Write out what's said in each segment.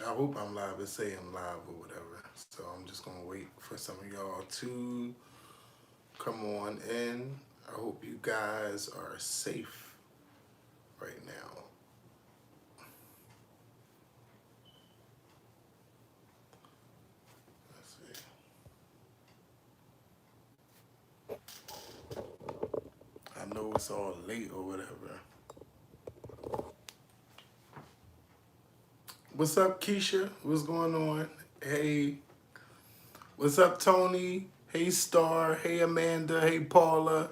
I hope I'm live. It say I'm live or whatever. So I'm just gonna wait for some of y'all to come on in. I hope you guys are safe right now. Let's see. I know it's all late or whatever. What's up, Keisha? What's going on? Hey, what's up, Tony? Hey, Star. Hey, Amanda. Hey, Paula.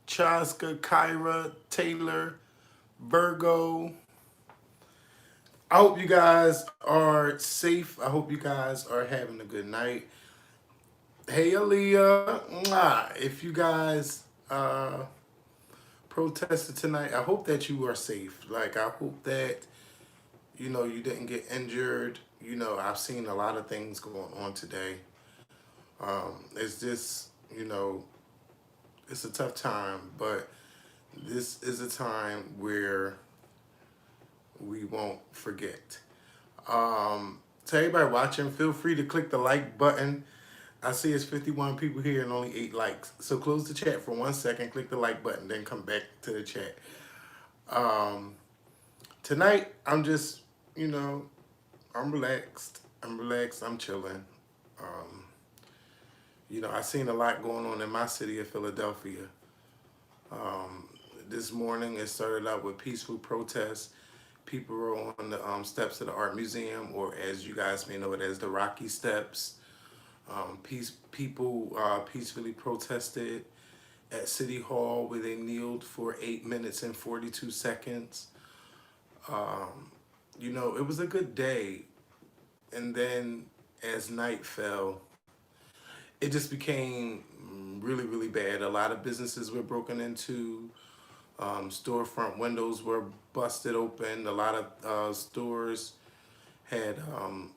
Chaska, Kyra, Taylor, Virgo. I hope you guys are safe. I hope you guys are having a good night. Hey, Aaliyah. Mwah. If you guys protested tonight, I hope that you are safe. Like, I hope that, you didn't get injured. I've seen a lot of things going on today. It's just, it's a tough time, but this is a time where we won't forget. To everybody watching, feel free to click the like button. I see it's 51 people here and only 8 likes. So close the chat for 1 second, click the like button, then come back to the chat. Um, Tonight, I'm just, I'm relaxed. I'm chilling. Um, I seen a lot going on in my city of Philadelphia. Um, this morning, it started out with peaceful protests. People were on the steps of the Art Museum, or as you guys may know it as the Rocky Steps. People peacefully protested at City Hall where they kneeled for 8 minutes and 42 seconds. It was a good day. And then as night fell, it just became really, really bad. A lot of businesses were broken into. Storefront windows were busted open. A lot of stores had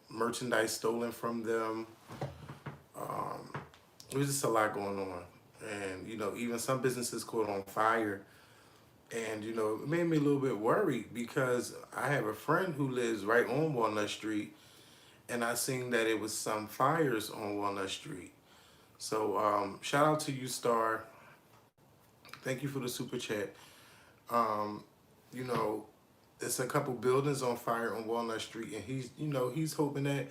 merchandise stolen from them. Um, it was just a lot going on. And, even some businesses caught on fire. And, it made me a little bit worried because I have a friend who lives right on Walnut Street. And I seen that it was some fires on Walnut Street. So shout out to you, Star. Thank you for the super chat. Um, you know, it's a couple buildings on fire on Walnut Street, and he's hoping that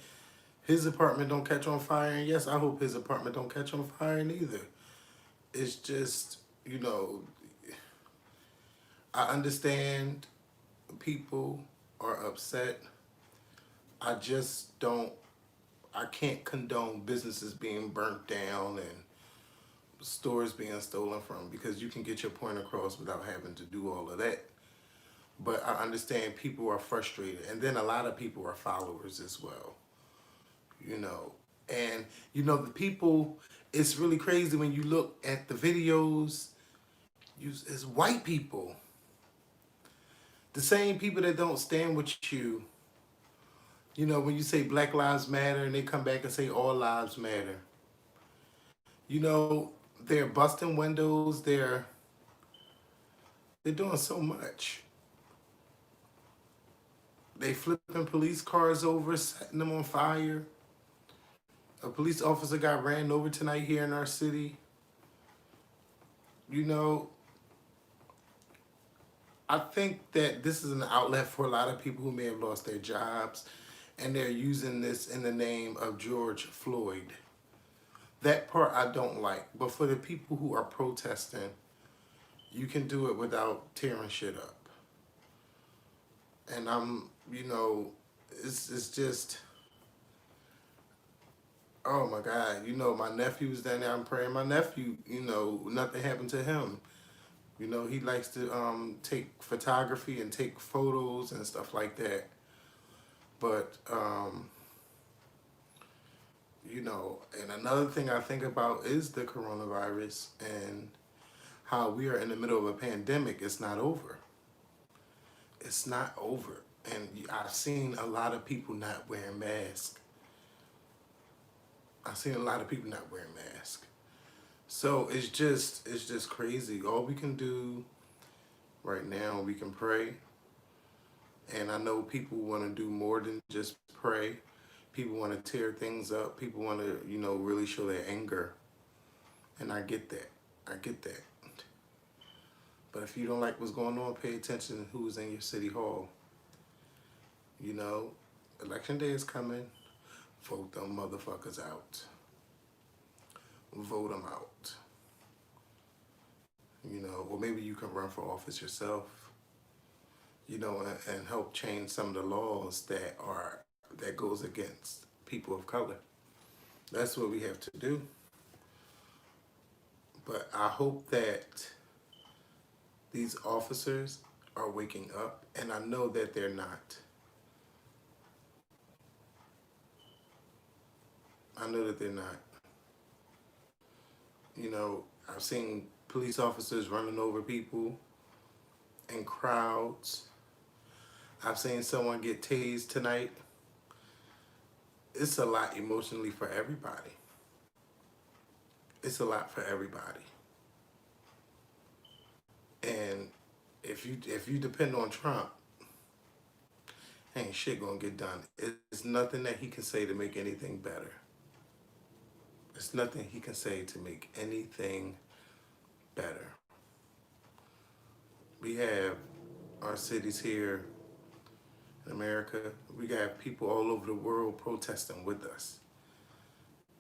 his apartment don't catch on fire. And yes, I hope his apartment don't catch on fire neither. It's just, you know, I understand people are upset. I just don't. I can't condone businesses being burnt down and stores being stolen from because you can get your point across without having to do all of that. But I understand people are frustrated, and then a lot of people are followers as well. You know, and the people. It's really crazy when you look at the videos. It's white people, the same people that don't stand with you. When you say Black Lives Matter, and they come back and say all lives matter. They're busting windows. They're doing so much. They flipping police cars over, setting them on fire. A police officer got ran over tonight here in our city. You know, I think that this is an outlet for a lot of people who may have lost their jobs, and they're using this in the name of George Floyd. That part I don't like. But for the people who are protesting, you can do it without tearing shit up. And it's just, oh my God, my nephew's down there. I'm praying my nephew, nothing happened to him. He likes to take photography and take photos and stuff like that. But, and another thing I think about is the coronavirus and how we are in the middle of a pandemic. It's not over. It's not over. And I've seen a lot of people not wearing masks. I've seen a lot of people not wearing masks. So it's just crazy. All we can do right now, we can pray And I know people want to do more than just pray. People want to tear things up. People want to, really show their anger. And I get that. I get that. But if you don't like what's going on, pay attention to who's in your city hall. You know, election day is coming. Vote them motherfuckers out. Vote them out. Or maybe you can run for office yourself, and help change some of the laws that goes against people of color. That's what we have to do. But I hope that these officers are waking up, and I know that they're not. I know that they're not. I've seen police officers running over people in crowds. I've seen someone get tased tonight. It's a lot emotionally for everybody. It's a lot for everybody. And if you depend on Trump, ain't shit gonna get done. It's nothing that he can say to make anything better. There's nothing he can say to make anything better. We have our cities here in America. We got people all over the world protesting with us.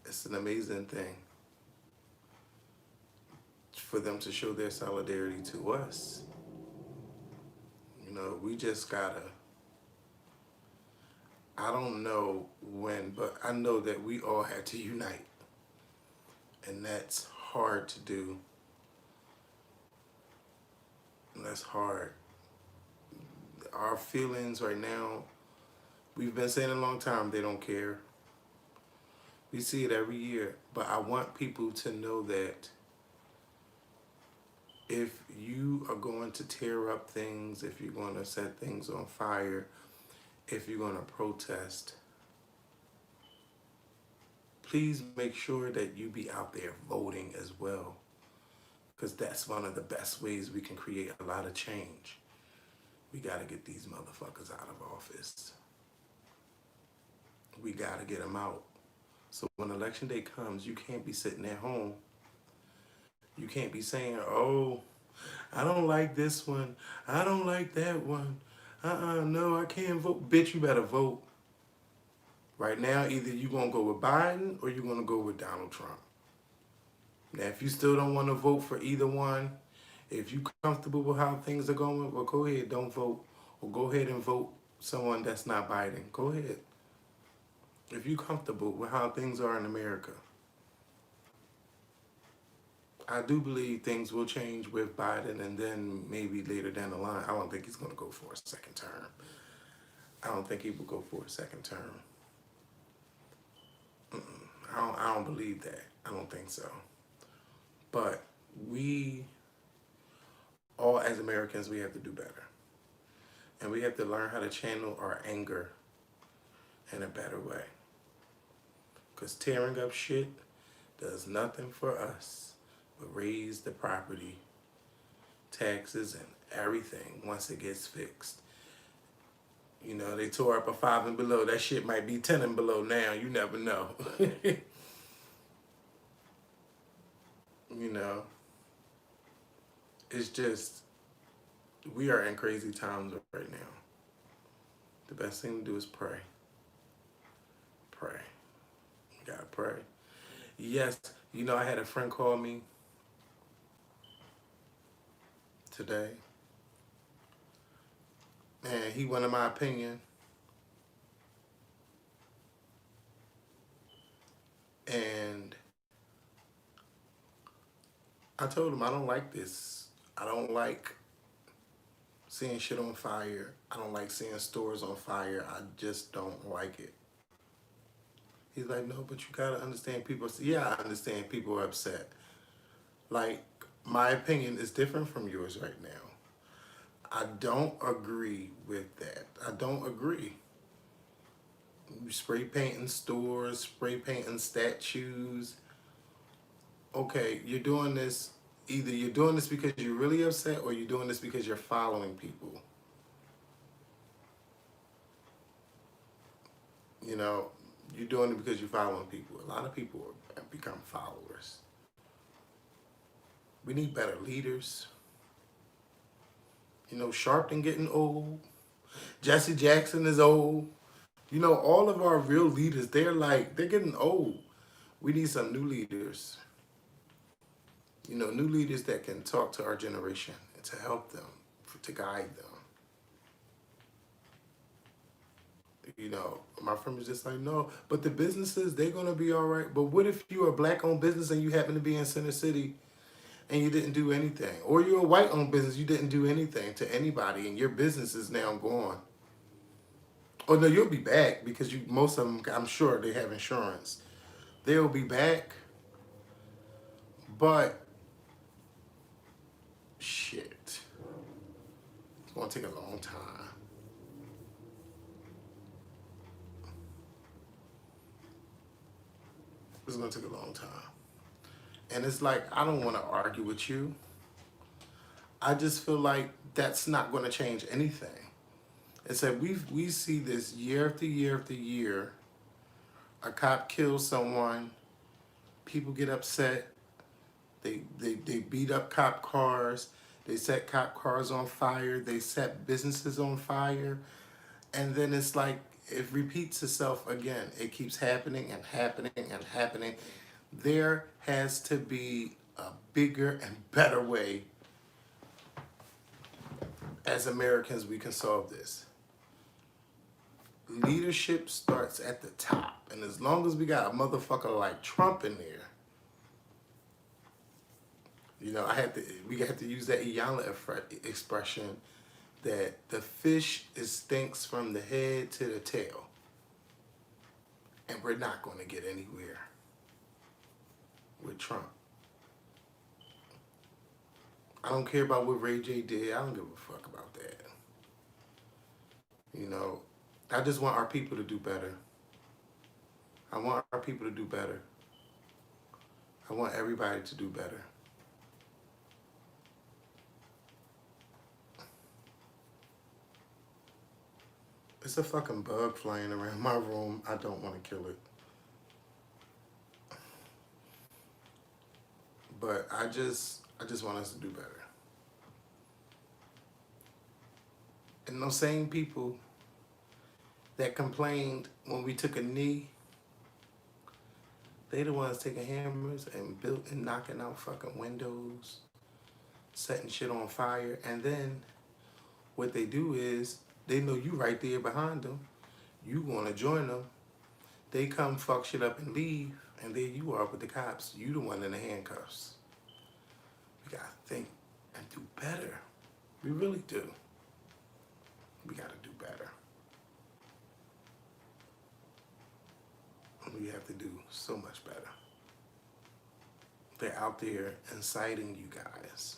It's an amazing thing for them to show their solidarity to us. We just gotta, I don't know when, but I know that we all had to unite. And that's hard to do. And that's hard. Our feelings right now, we've been saying a long time, they don't care. We see it every year. But I want people to know that if you are going to tear up things, if you're going to set things on fire, if you're going to protest, please make sure that you be out there voting as well. Because that's one of the best ways we can create a lot of change. We got to get these motherfuckers out of office. We got to get them out. So when election day comes, you can't be sitting at home. You can't be saying, oh, I don't like this one. I don't like that one. No, I can't vote. Bitch, you better vote. Right now, either you're going to go with Biden or you're going to go with Donald Trump. Now, if you still don't want to vote for either one, if you're comfortable with how things are going, well, go ahead, don't vote. Or go ahead and vote someone that's not Biden. Go ahead. If you're comfortable with how things are in America. I do believe things will change with Biden, and then maybe later down the line, I don't think he's going to go for a second term. I don't think he will go for a second term. I don't believe that. I don't think so. But we, all as Americans, we have to do better. And we have to learn how to channel our anger in a better way. Because tearing up shit does nothing for us but raise the property taxes and everything once it gets fixed. They tore up a 5 and below. That shit might be 10 and below now. You never know. It's just, we are in crazy times right now. The best thing to do is pray. Pray. You gotta pray. Yes, I had a friend call me today. And he wanted my opinion. And I told him I don't like this. I don't like seeing shit on fire. I don't like seeing stores on fire. I just don't like it. He's like, no, but you gotta understand people. Yeah, I understand people are upset. Like, my opinion is different from yours right now. I don't agree with that. I don't agree. Spray painting stores, spray painting statues. Okay, you're doing this, either you're doing this because you're really upset or you're doing this because you're following people. You know, you're doing it because you're following people. A lot of people have become followers. We need better leaders. You know, Sharpton getting old. Jesse Jackson is old. You know, all of our real leaders, they're getting old. We need some new leaders. You know, new leaders that can talk to our generation and to help them, to guide them. You know, my friend was just like, no, but the businesses, they're going to be all right. But what if you're a black owned business and you happen to be in Center City and you didn't do anything? Or you're a white owned business, you didn't do anything to anybody and your business is now gone. Oh no, you'll be back because you most of them, I'm sure they have insurance. They'll be back, but shit, it's gonna take a long time. It's gonna take a long time. And it's like I don't want to argue with you. I just feel like that's not gonna change anything. It's that we see this year after year after year. A cop kills someone, people get upset, they beat up cop cars, they set cop cars on fire, they set businesses on fire, and then it's like it repeats itself again. It keeps happening and happening and happening. There has to be a bigger and better way as Americans we can solve this. Leadership starts at the top, and as long as we got a motherfucker like Trump in there, you know, we have to use that Iyanla expression that the fish stinks from the head to the tail. And we're not going to get anywhere with Trump. I don't care about what Ray J did. I don't give a fuck about that. You know, I just want our people to do better. I want our people to do better. I want everybody to do better. It's a fucking bug flying around my room. I don't want to kill it. But I just want us to do better. And those same people that complained when we took a knee, they the ones taking hammers and knocking out fucking windows, setting shit on fire, and then what they do is they know you right there behind them. You want to join them. They come fuck shit up and leave, and there you are with the cops. You the one in the handcuffs. We gotta think and do better. We really do. We gotta do better. We have to do so much better. They're out there inciting you guys,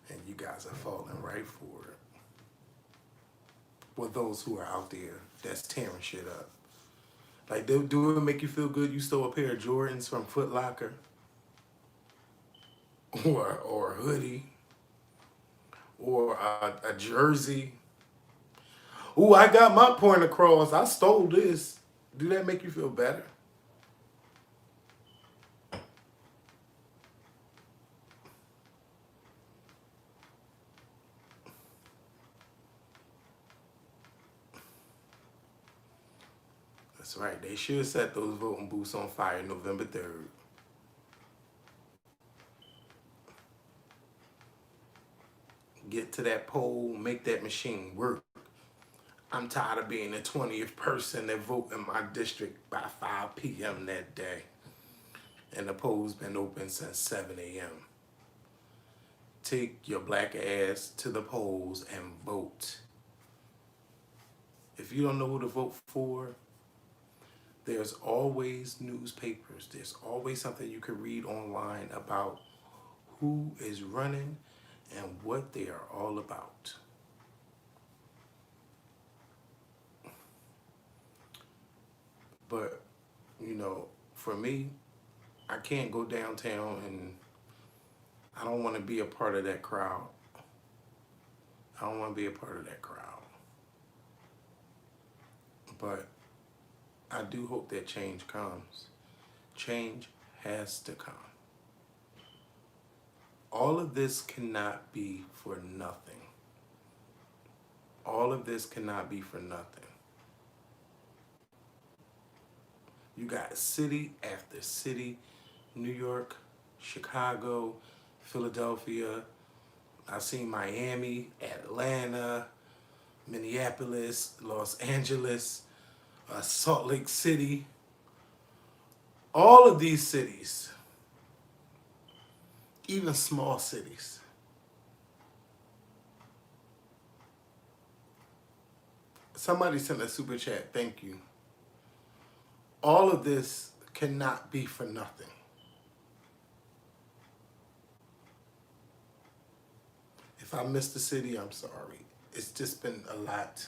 and you guys are falling right for it. Well, those who are out there that's tearing shit up. Like, do it make you feel good? You stole a pair of Jordans from Foot Locker, or a hoodie, or a jersey. Ooh, I got my point across. I stole this. Do that make you feel better? That's right. They should set those voting booths on fire November 3rd. Get to that poll, make that machine work. I'm tired of being the 20th person that vote in my district by 5 p.m. that day. And the poll's been open since 7 a.m. Take your black ass to the polls and vote. If you don't know who to vote for, there's always newspapers. There's always something you can read online about who is running and what they are all about. But, you know, for me, I can't go downtown and I don't want to be a part of that crowd. I don't want to be a part of that crowd. But I do hope that change comes. Change has to come. All of this cannot be for nothing. All of this cannot be for nothing. You got city after city, New York, Chicago, Philadelphia. I've seen Miami, Atlanta, Minneapolis, Los Angeles, Salt Lake City. All of these cities, even small cities. Somebody sent a super chat, thank you. All of this cannot be for nothing. If I missed the city, I'm sorry. It's just been a lot.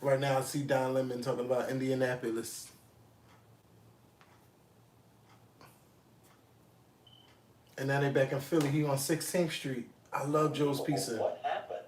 Right now, I see Don Lemon talking about Indianapolis. And now they back in Philly. He on 16th Street. I love Joe's Pizza. What happened?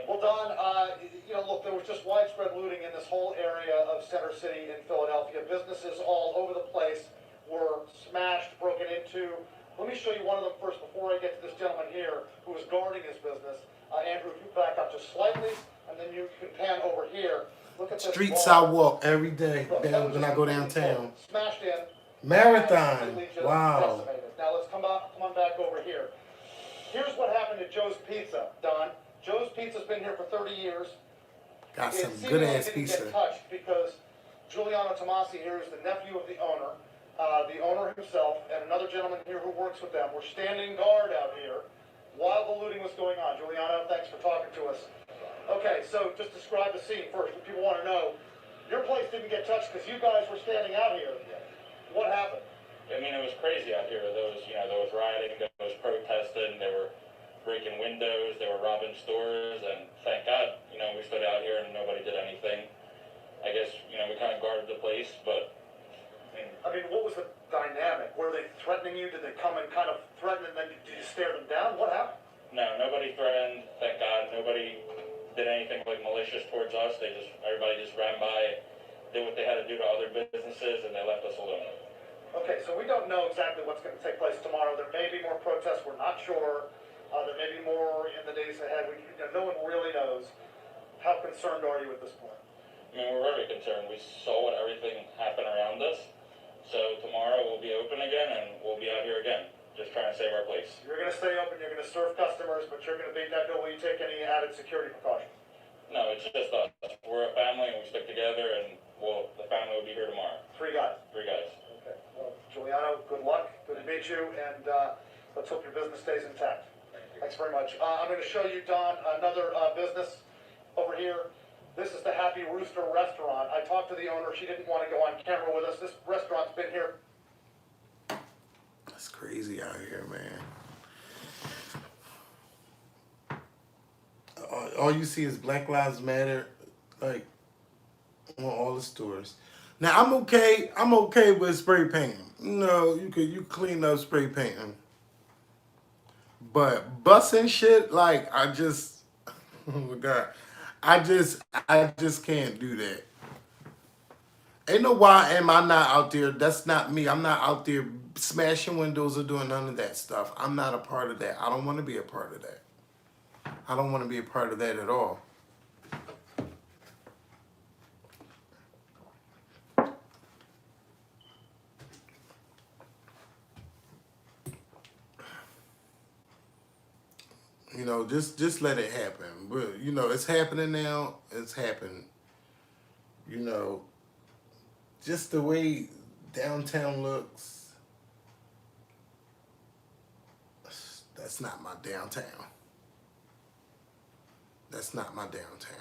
Well, Don, look, there was just widespread looting in this whole area of Center City in Philadelphia. Businesses all over the place were smashed, broken into. Let me show you one of them first before I get to this gentleman here who was guarding his business. Andrew, if you back up just slightly, and then you can pan over here. Look at this Streets I walk every day when I go downtown. Smashed in. Marathon. Wow. Decimated. Now let's come on back over here. Here's what happened at Joe's Pizza, Don. Joe's Pizza's been here for 30 years. Got some good ass didn't pizza. Get touched because Giuliano Tomasi here is the nephew of the owner himself, and another gentleman here who works with them. We're standing guard out here while the looting was going on. Giuliano, thanks for talking to us. Okay, so just describe the scene first. What people want to know, your place didn't get touched because you guys were standing out here. What happened? I mean, it was crazy out here. There was rioting, there was protesting, they were breaking windows, they were robbing stores, and thank God, we stood out here and nobody did anything. I guess, we kind of guarded the place, but... what was the dynamic? Were they threatening you? Did they come and kind of threaten, and then did you stare them down? What happened? No, nobody threatened, thank God. Nobody did anything like malicious towards us. Everybody just ran by, did what they had to do to other businesses, and they left us alone. Okay, so we don't know exactly what's going to take place tomorrow. There may be more protests. We're not sure. There may be more in the days ahead. No one really knows. How concerned are you at this point? We're very concerned. We saw everything happen around us. So tomorrow we'll be open again, and we'll be out here again, just trying to save our place. You're going to stay open. You're going to serve customers, but you're going to beat that door. Will you take any added security precautions? No, it's just us. We're a family, and we stick together, and the family will be here tomorrow. Three guys. Okay. Well, Giuliano, good luck. Good to meet you, and let's hope your business stays intact. Thanks very much. I'm going to show you, Don, another business over here. This is the Happy Rooster Restaurant. I talked to the owner. She didn't want to go on camera with us. This restaurant's been here. It's crazy out here, man. All you see is Black Lives Matter, like, on all the stores. Now, I'm okay with spray painting. You clean up spray painting. But busting shit, like, oh my God. I just can't do that. Ain't no why am I not out there. That's not me. I'm not out there smashing windows or doing none of that stuff. I'm not a part of that. I don't want to be a part of that. I don't want to be a part of that at all. Just let it happen. But, it's happening now. It's happened. Just the way downtown looks, that's not my downtown. That's not my downtown.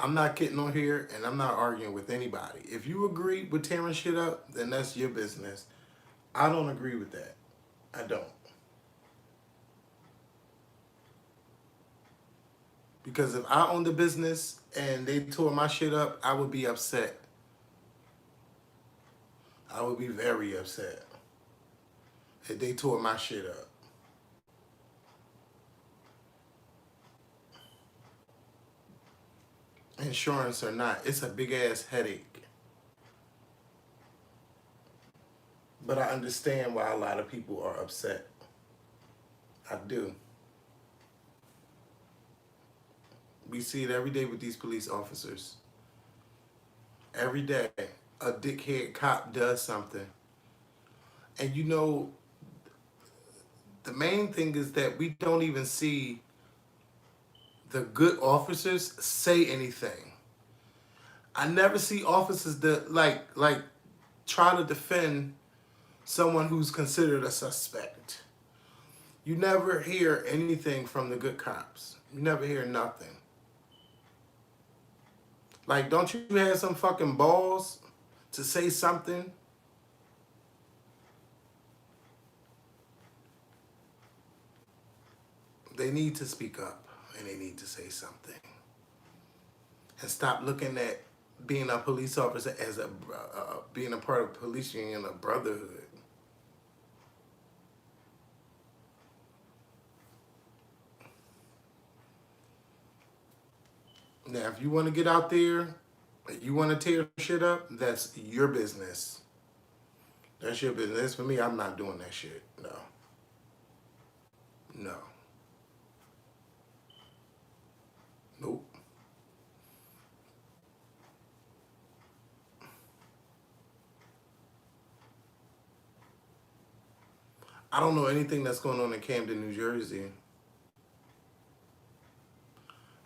I'm not getting on here and I'm not arguing with anybody. If you agree with tearing shit up, then that's your business. I don't agree with that. I don't. Because if I owned a business and they tore my shit up, I would be upset. I would be very upset if they tore my shit up. insurance or not, it's a big ass headache. But I understand why a lot of people are upset. I do. We see it every day with these police officers. Every day, a dickhead cop does something. And you know, the main thing is that we don't even see the good officers say anything. I never see officers that like try to defend someone who's considered a suspect. You never hear anything from the good cops. You never hear nothing. Like, don't you have some fucking balls to say something? They need to speak up and they need to say something. And stop looking at being a police officer as being a part of police union, a brotherhood. Now, if you want to get out there, you want to tear shit up, that's your business. That's your business. For me, I'm not doing that shit. No. No. Nope. I don't know anything that's going on in Camden, New Jersey.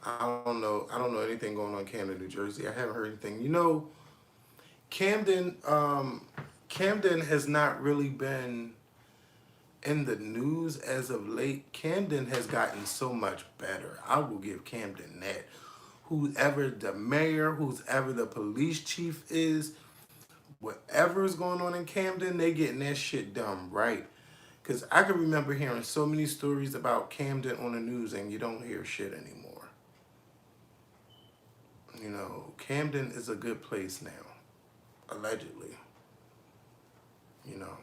I don't know anything going on in Camden, New Jersey. I haven't heard anything. You know, Camden, Camden has not really been in the news as of late. Camden has gotten so much better. I will give Camden that. Whoever the mayor, whoever the police chief is, whatever is going on in Camden, they getting that shit done right. Because I can remember hearing so many stories about Camden on the news and you don't hear shit anymore. You know, Camden is a good place now, allegedly. You know.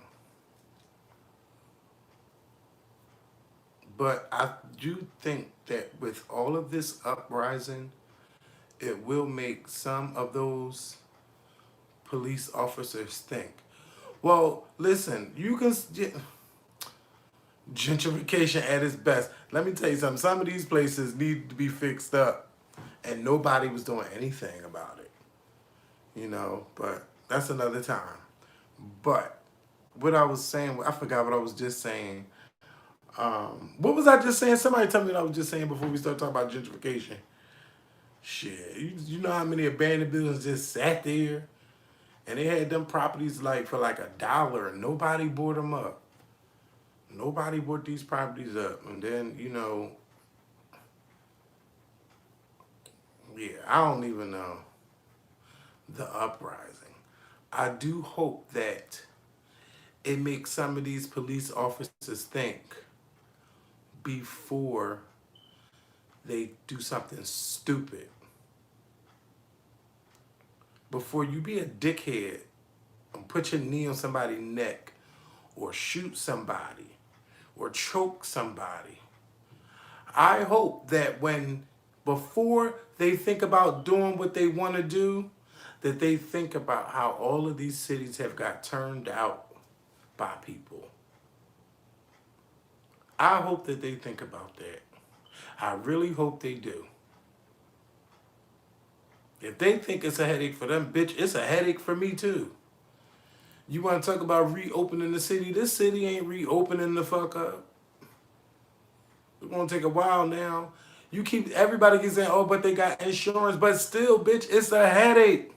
But I do think that with all of this uprising, it will make some of those police officers think. Well, listen, you can gentrification at its best. Let me tell you something. Some of these places need to be fixed up, and nobody was doing anything about it. You know, but that's another time. But what I was saying, I forgot what I was just saying. What was I just saying? Somebody tell me what I was just saying before we start talking about gentrification. Shit, you know how many abandoned buildings just sat there, and they had them properties like for like $1, and nobody bought them up. Nobody bought these properties up, and then you know, yeah, I don't even know the uprising. I do hope that it makes some of these police officers think before they do something stupid. Before you be a dickhead and put your knee on somebody's neck or shoot somebody or choke somebody. I hope that before they think about doing what they want to do, that they think about how all of these cities have got turned out by people. I hope that they think about that. I really hope they do. If they think it's a headache for them, bitch, it's a headache for me too. You want to talk about reopening the city? This city ain't reopening the fuck up. It's going to take a while now. Everybody keeps saying, oh, but they got insurance. But still, bitch, it's a headache.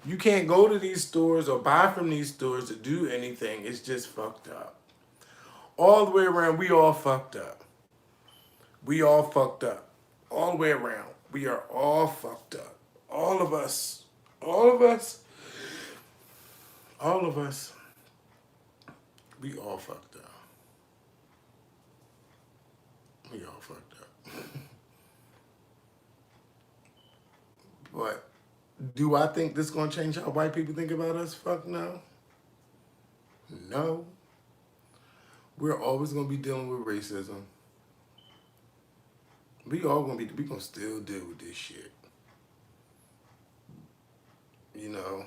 You can't go to these stores or buy from these stores to do anything. It's just fucked up. All the way around, we all fucked up. We all fucked up. All the way around. We are all fucked up. All of us. All of us. All of us. We all fucked up. We all fucked up. But do I think this is going to change how white people think about us? Fuck no. No. We're always going to be dealing with racism. We going to still deal with this shit. you know.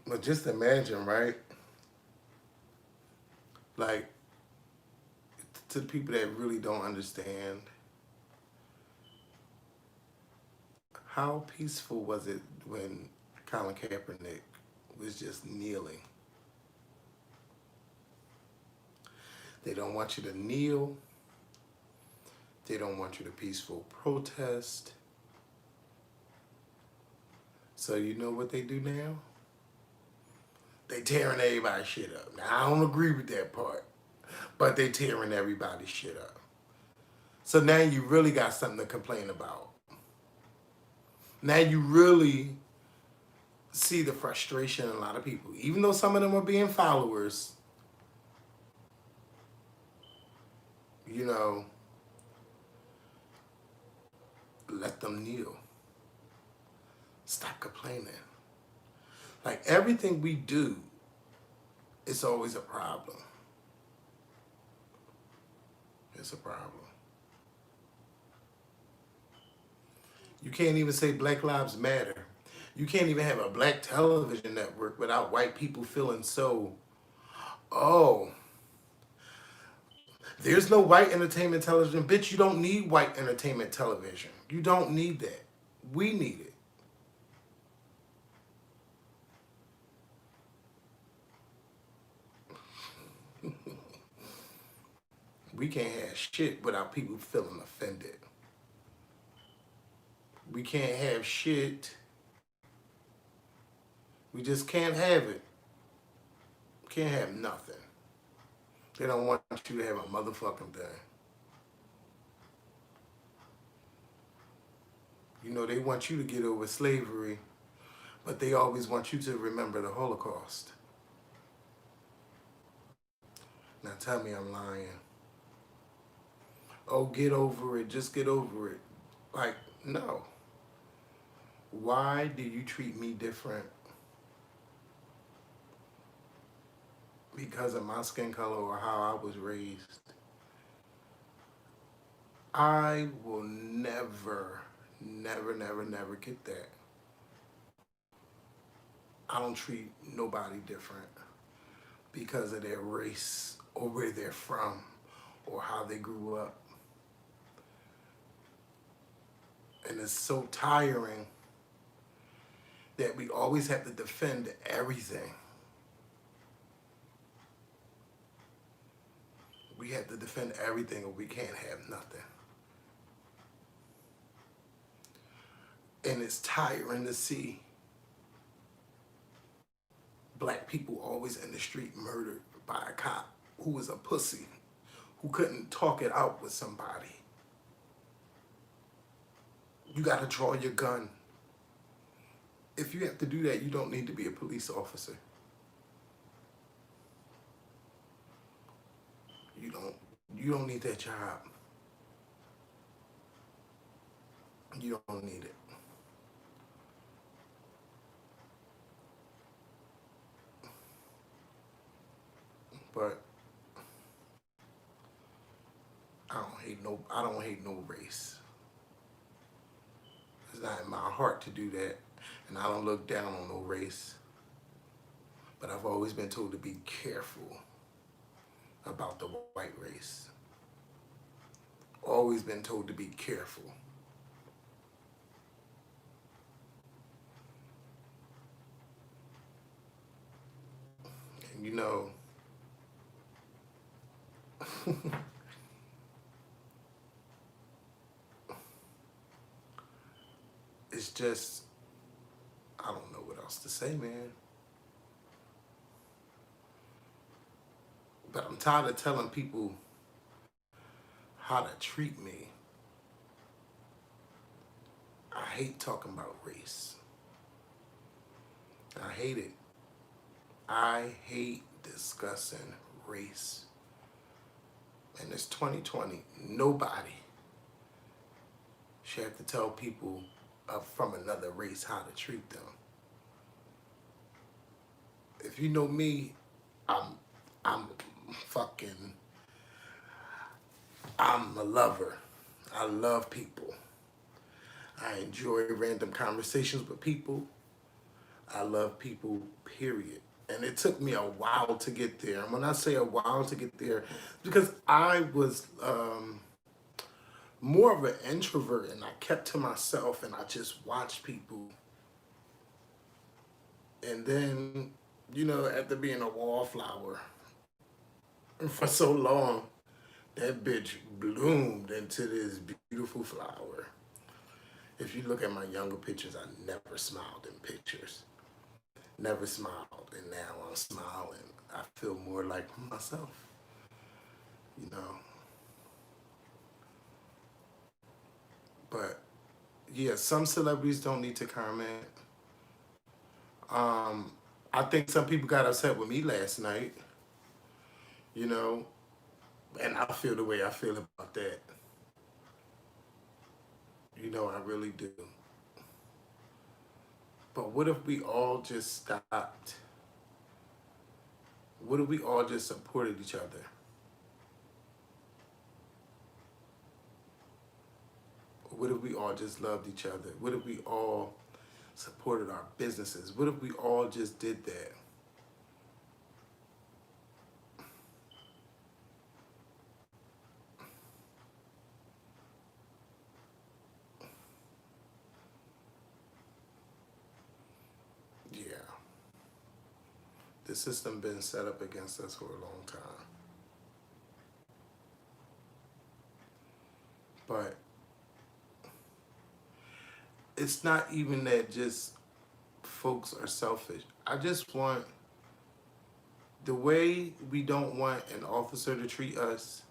But just imagine, right? Like, to the people that really don't understand, how peaceful was it when Colin Kaepernick was just kneeling? They don't want you to kneel. They don't want you to peaceful protest. So you know what they do now? They tearing everybody's shit up. Now, I don't agree with that part, but they tearing everybody's shit up. So now you really got something to complain about. Now you really see the frustration in a lot of people. Even though some of them are being followers, you know, let them kneel. Stop complaining. Like, everything we do, it's always a problem. It's a problem. You can't even say Black Lives Matter. You can't even have a black television network without white people feeling so, oh, there's no white entertainment television. Bitch, you don't need white entertainment television. You don't need that. We need it. We can't have shit without people feeling offended. We can't have shit. We just can't have it. Can't have nothing. They don't want you to have a motherfucking thing. You know, they want you to get over slavery, but they always want you to remember the Holocaust. Now tell me I'm lying. Oh, get over it. Just get over it. Like, no. Why do you treat me different because of my skin color or how I was raised? I will never, never, never, never get that. I don't treat nobody different because of their race or where they're from or how they grew up. And it's so tiring that we always have to defend everything. We have to defend everything or we can't have nothing. And it's tiring to see black people always in the street murdered by a cop who was a pussy, who couldn't talk it out with somebody. You gotta draw your gun. If you have to do that, you don't need to be a police officer. You don't need that job. You don't need it. But I don't hate no race. It's not in my heart to do that. And I don't look down on no race. But I've always been told to be careful about the white race. Always been told to be careful. And you know, it's just, I don't know what else to say, man. But I'm tired of telling people how to treat me. I hate talking about race. I hate it. I hate discussing race. And it's 2020. Nobody should have to tell people from another race how to treat them. If you know me, I'm a lover. I love people. I enjoy random conversations with people. I love people, period. And it took me a while to get there. And when I say a while to get there, because I was more of an introvert and I kept to myself and I just watched people. And then, after being a wallflower for so long, that bitch bloomed into this beautiful flower. If you look at my younger pictures, I never smiled in pictures. Never smiled. And now I'm smiling. I feel more like myself. You know. But yeah, some celebrities don't need to comment. I think some people got upset with me last night, you know, and I feel the way I feel about that. I really do. But what if we all just stopped? What if we all just supported each other? What if we all just loved each other? What if we all supported our businesses? What if we all just did that? Yeah. The system been set up against us for a long time. But it's not even that just folks are selfish. I just want the way we don't want an officer to treat us,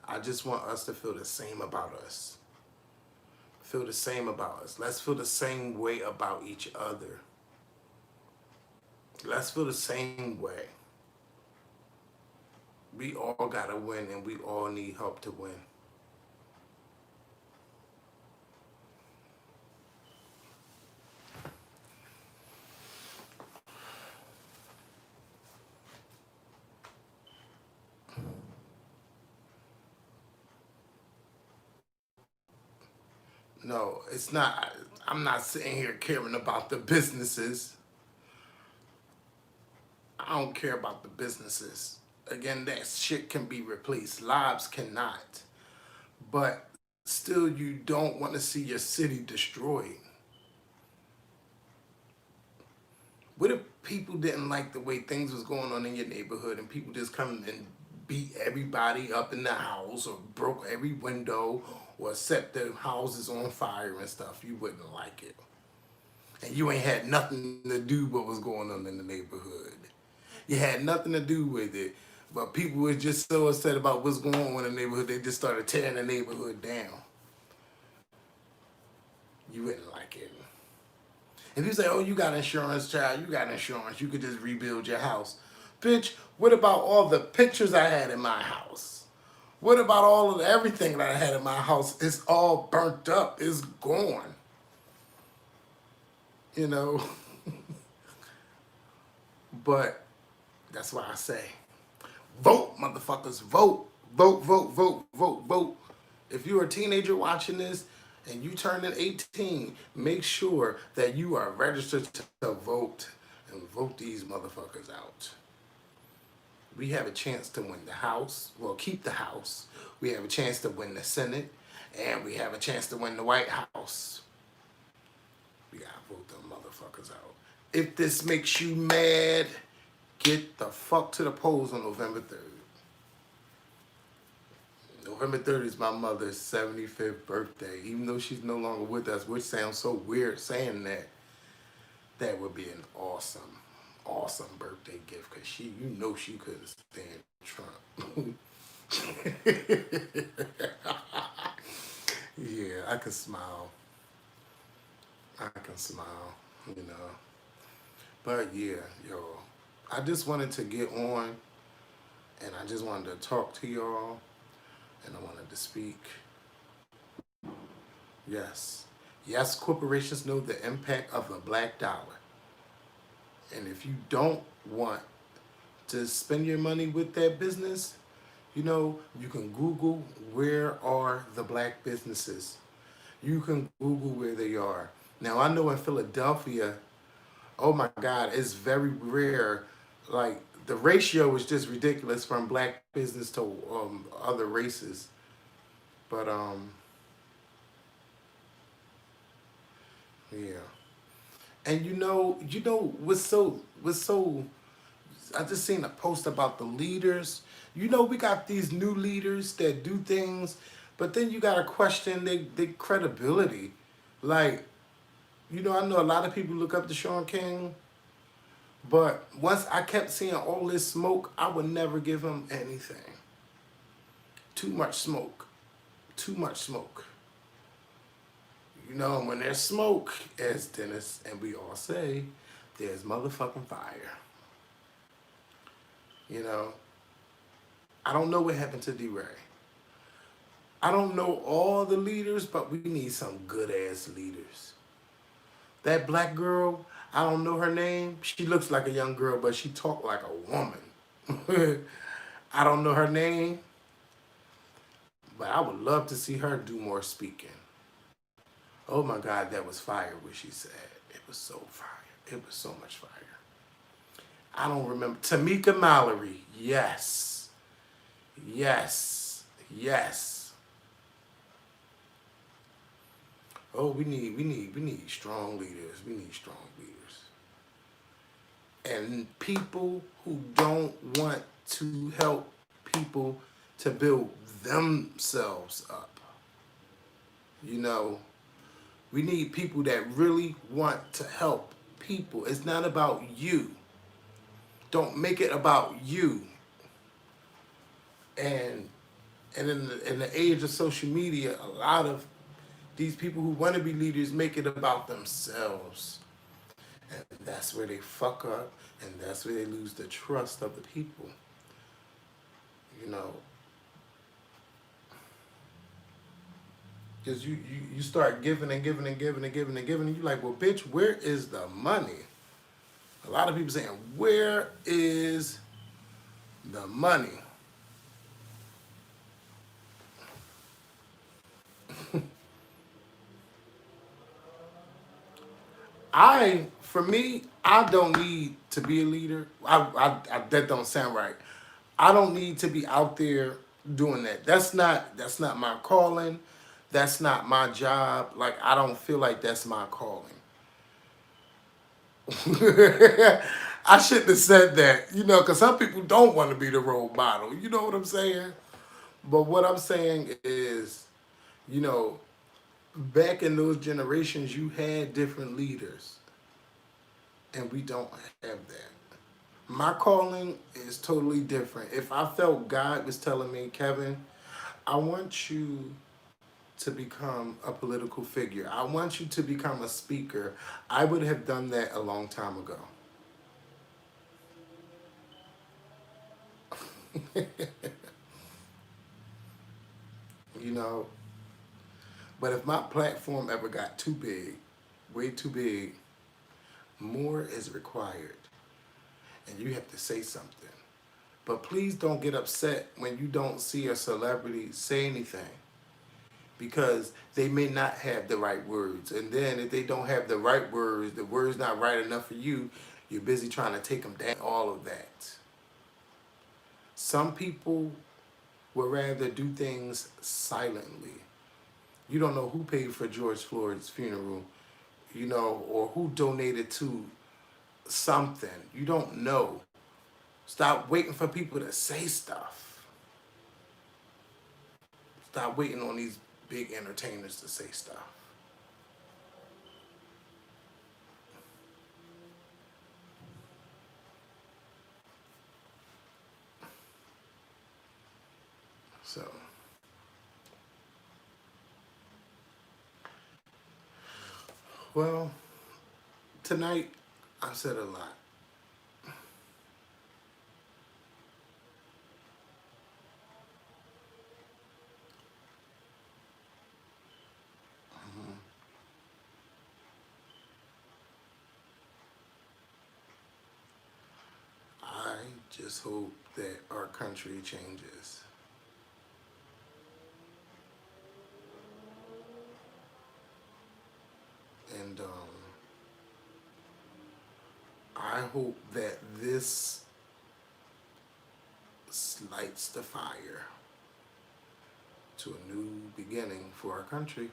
I just want us to feel the same about us. Feel the same about us. Let's feel the same way about each other. Let's feel the same way. We all gotta win and we all need help to win. No, it's not. I'm not sitting here caring about the businesses. I don't care about the businesses. Again, that shit can be replaced. Lives cannot. But still, you don't want to see your city destroyed. What if people didn't like the way things was going on in your neighborhood and people just come and beat everybody up in the house or broke every window or set their houses on fire and stuff? You wouldn't like it. And you ain't had nothing to do with what was going on in the neighborhood. You had nothing to do with it. But people were just so upset about what's going on in the neighborhood, they just started tearing the neighborhood down. You wouldn't like it. If you say, oh, you got insurance, child, you got insurance, you could just rebuild your house. Bitch, what about all the pictures I had in my house? What about all of everything that I had in my house? It's all burnt up. It's gone. You know? But that's why I say, vote, motherfuckers, vote. Vote, vote, vote, vote, vote. If you're a teenager watching this and you turn in 18, make sure that you are registered to vote and vote these motherfuckers out. We have a chance to win the House, well, keep the House. We have a chance to win the Senate, and we have a chance to win the White House. We gotta vote them motherfuckers out. If this makes you mad, get the fuck to the polls on November 3rd. November 3rd is my mother's 75th birthday. Even though she's no longer with us, which sounds so weird saying that, that would be an awesome, awesome birthday gift because she couldn't stand Trump. Yeah, I can smile. I can smile, But yeah, I just wanted to get on and I just wanted to talk to y'all and I wanted to speak. Yes. Yes, corporations know the impact of the black dollar. And if you don't want to spend your money with that business, you can Google where are the black businesses. You can Google where they are. Now I know in Philadelphia, oh my God, it's very rare. Like the ratio is just ridiculous from black business to other races. But yeah. And what's so I just seen a post about the leaders. We got these new leaders that do things, but then you gotta question their credibility. Like, I know a lot of people look up to Sean King, but once I kept seeing all this smoke, I would never give him anything. Too much smoke. Too much smoke. When there's smoke, as Dennis and we all say, there's motherfucking fire. You know, I don't know what happened to D-Ray. I don't know all the leaders, but we need some good ass leaders. That black girl, I don't know her name. She looks like a young girl, but she talk like a woman. I don't know her name, but I would love to see her do more speaking. Oh my God, that was fire what she said. It was so fire. It was so much fire. I don't remember. Tamika Mallory. Yes. Yes. Yes. Oh, we need strong leaders. We need strong leaders. And people who don't want to help people to build themselves up. We need people that really want to help people. It's not about you. Don't make it about you. And in the age of social media, a lot of these people who want to be leaders make it about themselves. And that's where they fuck up, and that's where they lose the trust of the people. Because you start giving and giving and giving and giving and giving, and you're like, well, bitch, where is the money? A lot of people saying, where is the money? For me, I don't need to be a leader. That don't sound right. I don't need to be out there doing that. That's not my calling. That's not my job. Like, I don't feel like that's my calling. I shouldn't have said that, because some people don't want to be the role model. You know what I'm saying? But what I'm saying is, you know, back in those generations, you had different leaders, and we don't have that. My calling is totally different. If I felt God was telling me, Kevin, I want you to become a political figure, I want you to become a speaker, I would have done that a long time ago. you know, but if my platform ever got too big, way too big, more is required, and you have to say something. But please don't get upset when you don't see a celebrity say anything, because they may not have the right words. And then if they don't have the right words, the word's not right enough for you, you're busy trying to take them down, all of that. Some people would rather do things silently. You don't know who paid for George Floyd's funeral, or who donated to something. You don't know. Stop waiting for people to say stuff. Stop waiting on these big entertainers to say stuff. So, well, tonight I've said a lot. I just hope that our country changes. hope that this lights the fire to a new beginning for our country.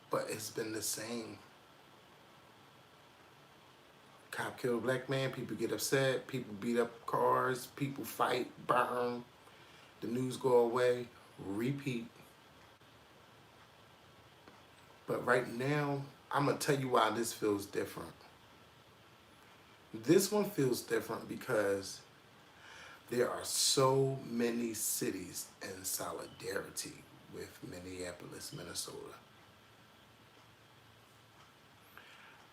But it's been the same. Cop kill a black man, people get upset, people beat up cars, people fight, burn, the news go away, repeat. But right now, I'm gonna tell you why this feels different. This one feels different because there are so many cities in solidarity with Minneapolis, Minnesota.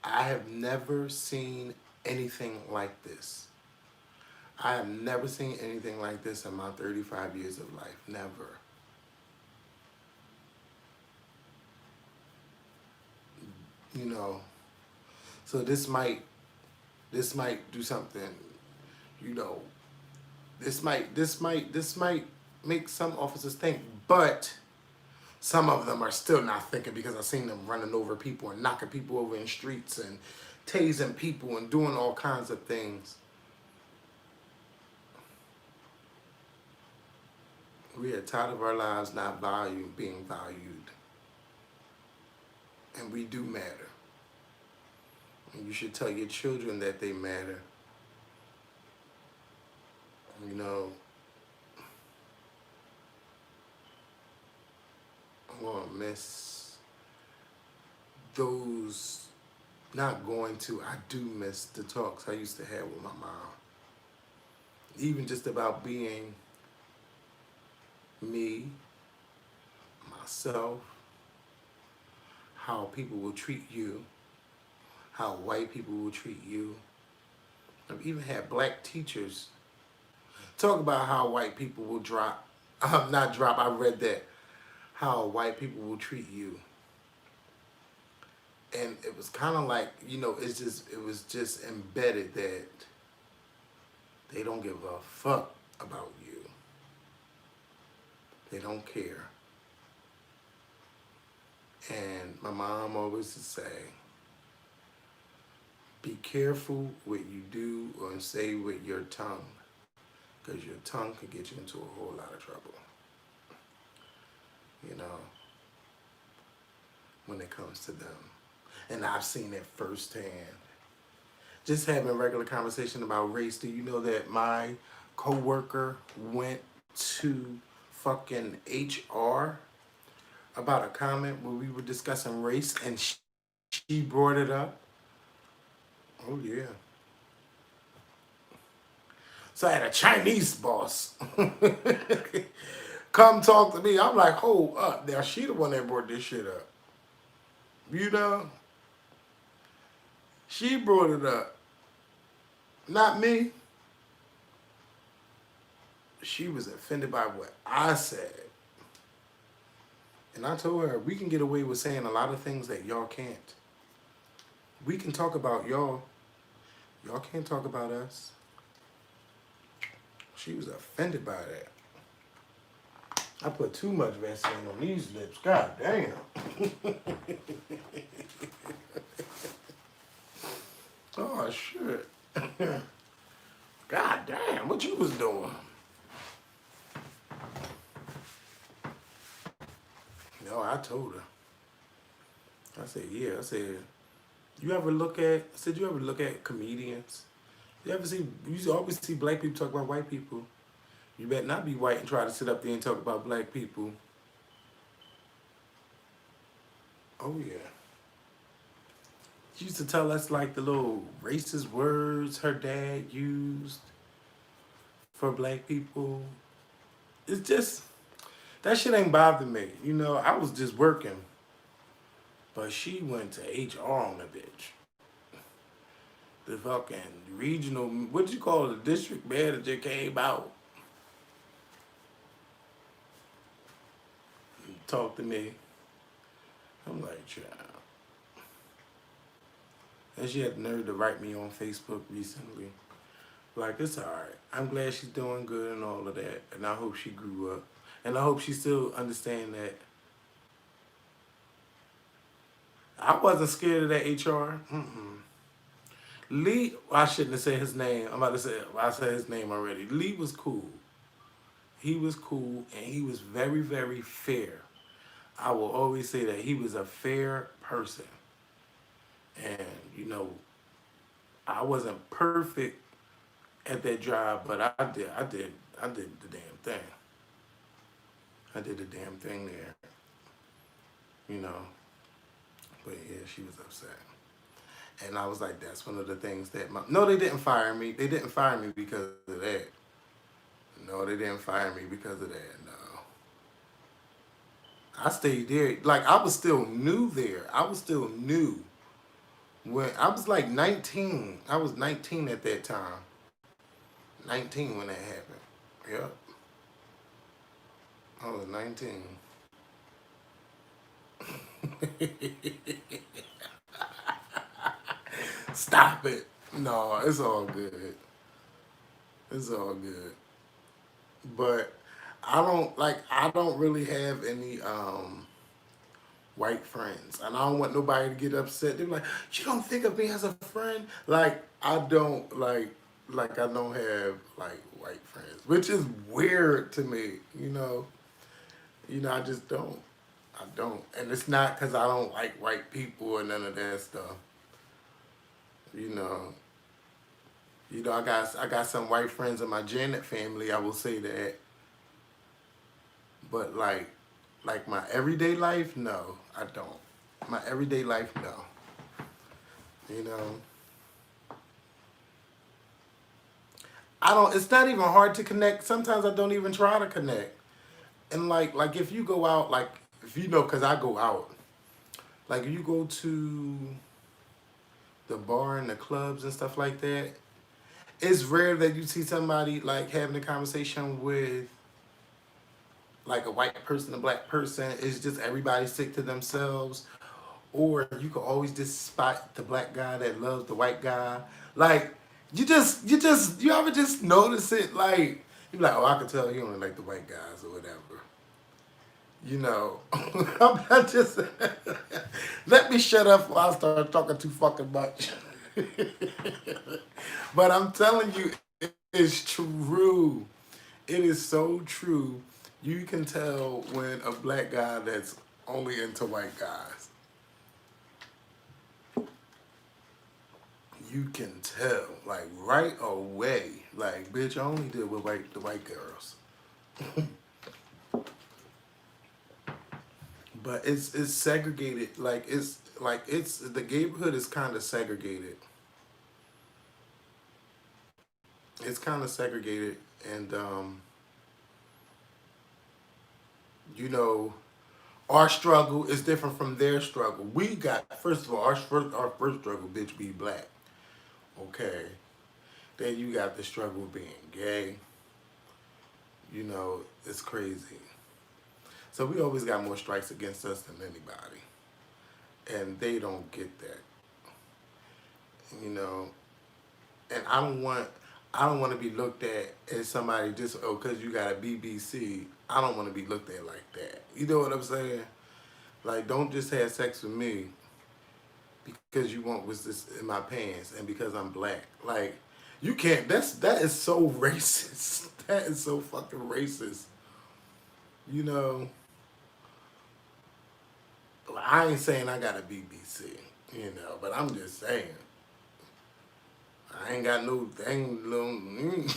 I have never seen anything like this. I have never seen anything like this in my 35 years of life. Never. You know, so this might do something, you know, this might make some officers think, but some of them are still not thinking because I've seen them running over people and knocking people over in streets and tasing people and doing all kinds of things. We are tired of our lives not being valued. And we do matter. And you should tell your children that they matter. You know, I'm going to miss those, I do miss the talks I used to have with my mom. Even just about being me, myself, how people will treat you, how white people will treat you. I've even had black teachers talk about how white people will I read that, how white people will treat you. And it was kind of like, you know, it was just embedded that they don't give a fuck about you. They don't care. And my mom always would say, be careful what you do or say with your tongue, because your tongue could get you into a whole lot of trouble. You know, when it comes to them. And I've seen it firsthand. Just having a regular conversation about race. Do you know that my coworker went to fucking HR about a comment where we were discussing race and she brought it up? Oh yeah. So I had a Chinese boss come talk to me. I'm like, hold up. Now she the one that brought this shit up. You know? She brought it up. Not me. She was offended by what I said. And I told her, we can get away with saying a lot of things that y'all can't. We can talk about y'all. Y'all can't talk about us. She was offended by that. I put too much Vaseline on these lips. God damn. Oh, shit. God damn, what you was doing? No, I told her. I said, yeah. I said, you ever look at comedians? You always see black people talk about white people. You better not be white and try to sit up there and talk about black people. Oh, yeah. She used to tell us like the little racist words her dad used for black people. It's just, that shit ain't bothered me. You know, I was just working. But she went to HR on the bitch. The fucking regional, what you call it, the district manager came out. Talked to me. I'm like, child. And she had the nerve to write me on Facebook recently. Like, it's alright. I'm glad she's doing good and all of that. And I hope she grew up. And I hope she still understands that I wasn't scared of that HR. Lee, I shouldn't have said his name. I'm about to say, I said his name already. Lee was cool. He was cool and he was very, very fair. I will always say that he was a fair person. And, you know, I wasn't perfect at that job, but I did the damn thing. I did the damn thing there, you know. But yeah, she was upset. And I was like, that's one of the things that no, they didn't fire me. They didn't fire me because of that. No, they didn't fire me because of that. No. I stayed there. Like, I was still new there. I was still new. When I was like 19. I was 19 at that time. 19 when that happened. Yep. I was 19. Stop it. No, it's all good. It's all good. But I don't really have any white friends. And I don't want nobody to get upset. They're like, you don't think of me as a friend? Like I don't like I don't have like white friends. Which is weird to me, you know. You know, I just don't. I don't. And it's not because I don't like white people or none of that stuff. You know. You know, I got some white friends in my Janet family, I will say that. But like my everyday life, no, I don't. My everyday life, no. You know. I don't it's not even hard to connect. Sometimes I don't even try to connect. And like if you go out, like if you know, cause I go out. Like if you go to the bar and the clubs and stuff like that, it's rare that you see somebody like having a conversation with like a white person, a black person. It's just everybody sick to themselves. Or you can always just spot the black guy that loves the white guy. Like you ever just notice it? Like you be like, oh, I can tell he only like the white guys or whatever. You know, I'm not just let me shut up before I start talking too fucking much. But I'm telling you, it's true. It is so true. You can tell when a black guy that's only into white guys. You can tell, like right away. Like, bitch, I only deal with the white girls. But it's segregated. It's the neighborhood is kind of segregated. It's kind of segregated, and you know, our struggle is different from their struggle. We got first of all our first struggle, bitch, be black. Okay. Then you got the struggle of being gay. You know, it's crazy. So we always got more strikes against us than anybody. And they don't get that. You know. And I don't want to be looked at as somebody just cause you got a BBC. I don't want to be looked at like that. You know what I'm saying? Like don't just have sex with me because you want what's this in my pants and because I'm black. Like you can't that is so racist. That is so fucking racist. You know, I ain't saying I got a BBC, you know, but I'm just saying. I ain't got no thing.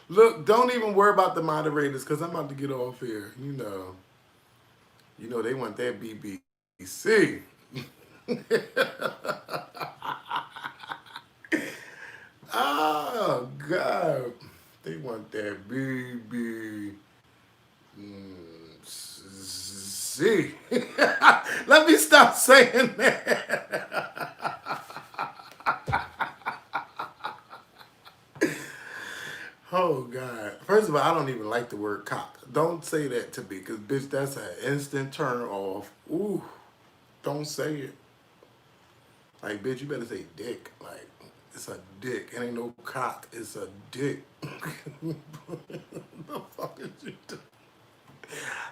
Look, don't even worry about the moderators because I'm about to get off here. You know they want that BBC. Oh God, they want that BBC. Let me stop saying that. Oh God! First of all, I don't even like the word cock. Don't say that to me, cause bitch, that's an instant turn off. Ooh, don't say it. Like bitch, you better say dick. Like it's a dick. It ain't no cock. It's a dick. The fuck is you doing?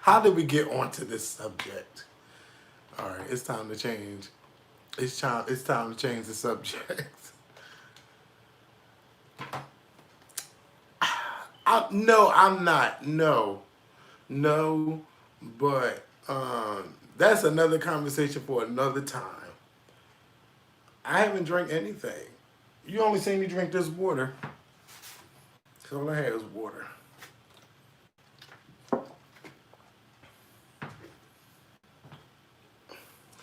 How did we get onto this subject? All right, it's time to change. It's time to change the subject. No, I'm not. No, no, but that's another conversation for another time. I haven't drank anything. You only seen me drink this water. So all I had was water.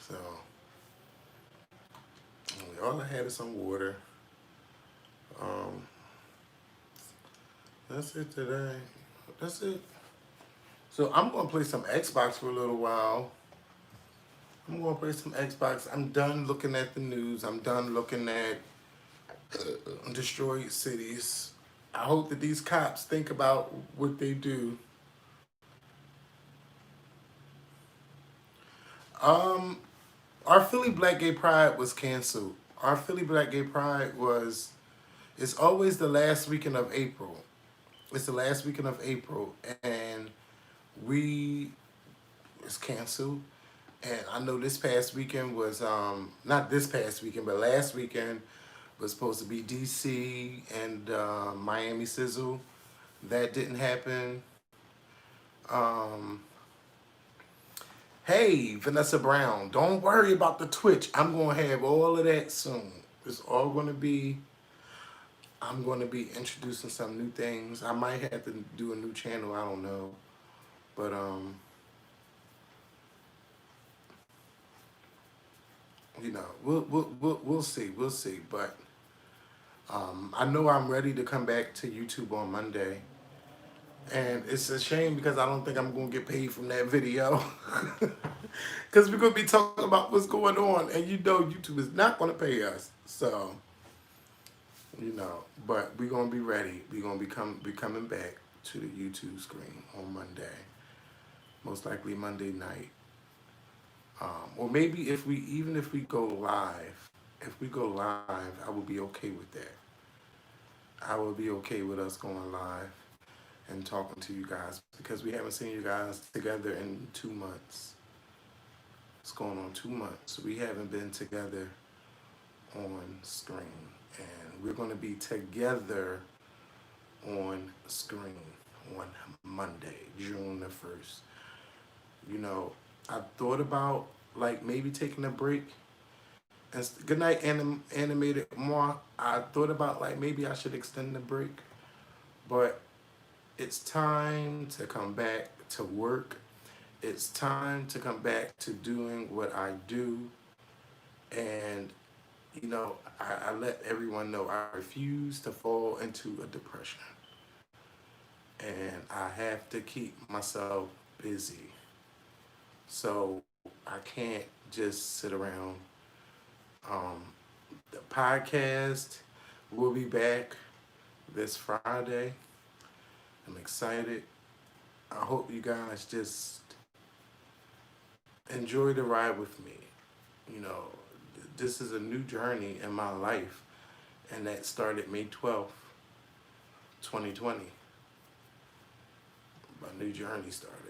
So all I had is some water. Um, that's it today. That's it. So I'm gonna play some Xbox for a little while. I'm gonna play some Xbox. I'm done looking at the news. I'm done looking at destroyed cities. I hope that these cops think about what they do. Um, our Philly Black Gay Pride was canceled. Our Philly Black Gay Pride was. It's always the last weekend of April. It's the last weekend of April, and we it's canceled. And I know this past weekend was not this past weekend, but last weekend was supposed to be DC and Miami Sizzle. That didn't happen. Um, hey, Vanessa Brown, don't worry about the Twitch. I'm gonna have all of that soon. It's all gonna be. I'm gonna be introducing some new things. I might have to do a new channel. I don't know, but you know, we'll see. We'll see. But I know I'm ready to come back to YouTube on Monday. And it's a shame because I don't think I'm going to get paid from that video. Because we're going to be talking about what's going on. And you know YouTube is not going to pay us. So, you know, but we're going to be ready. We're going to be coming back to the YouTube screen on Monday. Most likely Monday night. Or maybe if we go live, I will be okay with that. I will be okay with us going live and talking to you guys because we haven't seen you guys together in 2 months. It's going on 2 months. We haven't been together on screen, and we're going to be together on screen on Monday, June the 1st. You know, I thought about like maybe taking a break. And good night, animated moi. I thought about like maybe I should extend the break, but it's time to come back to work. It's time to come back to doing what I do. And, you know, I let everyone know I refuse to fall into a depression. And I have to keep myself busy. So I can't just sit around. The podcast will be back this Friday. I'm excited. I hope you guys just enjoy the ride with me. You know, this is a new journey in my life, and that started May 12th, 2020. My new journey started.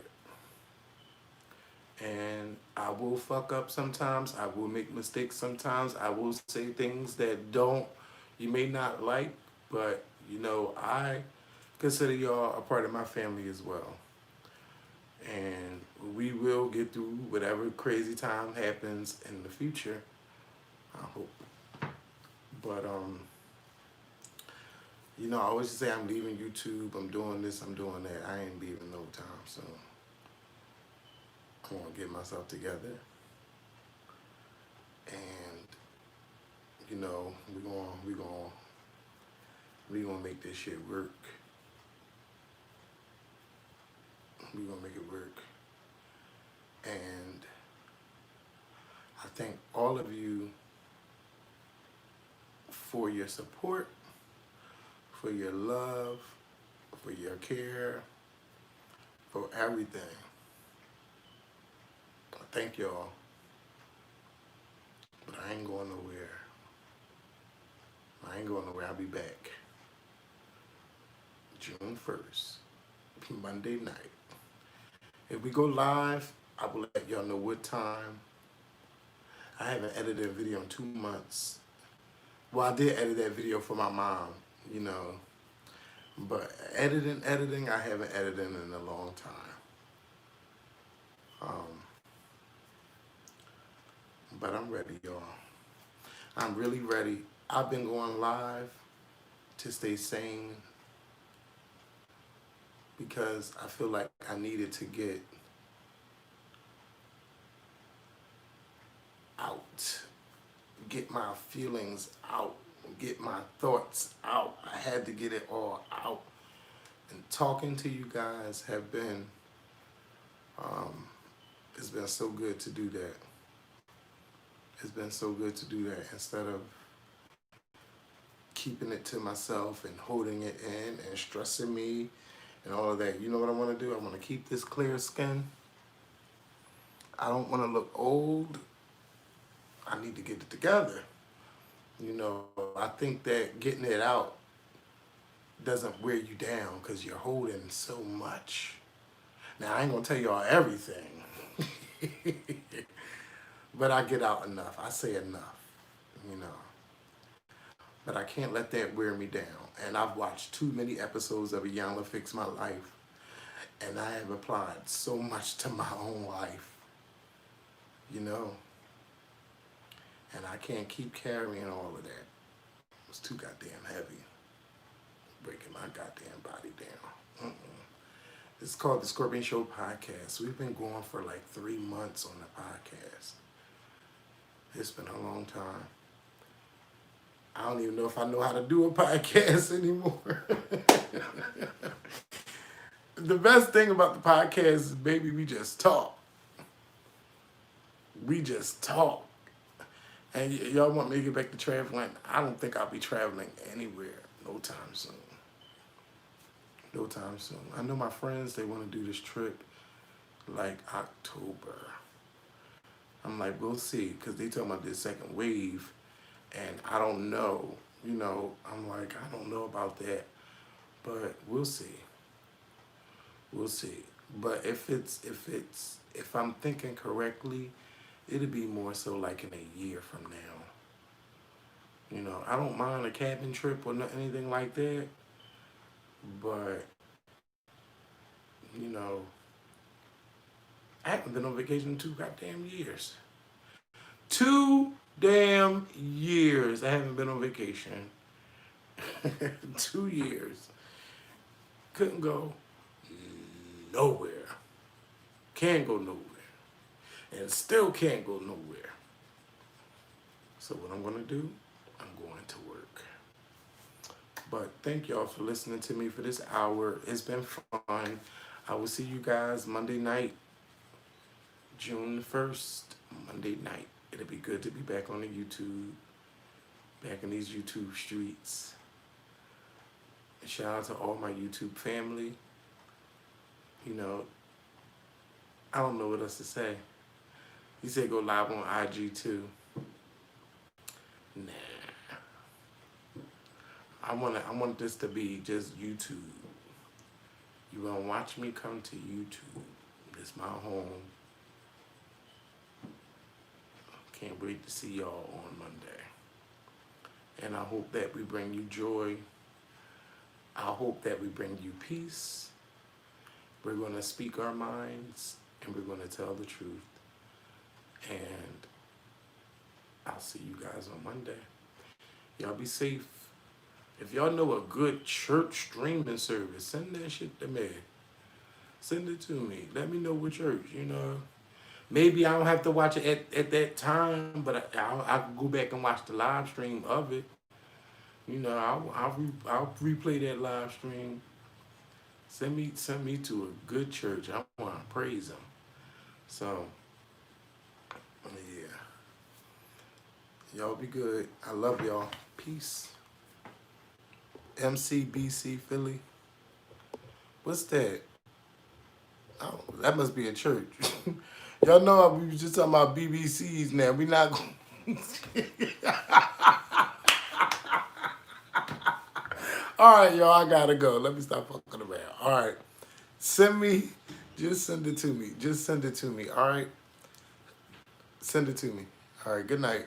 And I will fuck up sometimes. I will make mistakes sometimes. I will say things that you may not like, but, you know, I consider y'all a part of my family as well. And we will get through whatever crazy time happens in the future. I hope. But you know, I always say I'm leaving YouTube, I'm doing this, I'm doing that. I ain't leaving no time soon. I want to get myself together. And you know, we gonna make this shit work. We gonna make it work. And I thank all of you for your support, for your love, for your care, for everything. Thank y'all. But I ain't going nowhere. I'll be back. June 1st, Monday night. If we go live, I will let y'all know what time. I haven't edited a video in 2 months. Well, I did edit that video for my mom, you know. But editing, I haven't edited in a long time. But I'm ready, y'all. I'm really ready. I've been going live to stay sane because I feel like I needed to get out, get my feelings out, get my thoughts out. I had to get it all out. And talking to you guys have been, it's been so good to do that. It's been so good to do that instead of keeping it to myself and holding it in and stressing me and all of that. You know what I want to do? I want to keep this clear skin. I don't want to look old. I need to get it together. You know, I think that getting it out doesn't wear you down because you're holding so much. Now, I ain't going to tell y'all everything. But I get out enough. I say enough, you know. But I can't let that wear me down. And I've watched too many episodes of Iyanla Fix My Life. And I have applied so much to my own life, you know. And I can't keep carrying all of that. It's too goddamn heavy. Breaking my goddamn body down. It's called the Scorpion Show Podcast. We've been going for like 3 months on the podcast. It's been a long time. I don't even know if I know how to do a podcast anymore. The best thing about the podcast is, baby, we just talk. We just talk. And y'all want me to get back to traveling? I don't think I'll be traveling anywhere no time soon. No time soon. I know my friends, they want to do this trip like October. I'm like, we'll see, because they talking about this second wave, and I don't know. You know, I'm like, I don't know about that, but we'll see. We'll see. But if I'm thinking correctly, it'll be more so like in a year from now. You know, I don't mind a cabin trip or anything like that, but, you know, I haven't been on vacation in 2 goddamn years. 2 damn years I haven't been on vacation. 2 years. Couldn't go nowhere. Can't go nowhere. And still can't go nowhere. So what I'm going to do, I'm going to work. But thank y'all for listening to me for this hour. It's been fun. I will see you guys Monday night. June 1st, Monday night. It'll be good to be back on the YouTube, back in these YouTube streets. And shout out to all my YouTube family. You know, I don't know what else to say. You said go live on IG too. Nah. I want this to be just YouTube. You gonna watch me come to YouTube. It's my home. Can't wait to see y'all on Monday. And I hope that we bring you joy. I hope that we bring you peace. We're going to speak our minds and we're going to tell the truth. And I'll see you guys on Monday. Y'all be safe. If y'all know a good church streaming service, send that shit to me. Send it to me. Let me know what church, you know. Maybe I don't have to watch it at that time, but I can go back and watch the live stream of it. You know, I'll replay that live stream. Send me to a good church. I want to praise them. So, yeah. Y'all be good. I love y'all. Peace. MCBC Philly. What's that? Oh, that must be a church. Y'all know we was just talking about BBCs now. We not going. All right, y'all, I gotta go. Let me stop fucking around. All right. Send me Just send it to me. Just send it to me. All right. Send it to me. All right. Good night.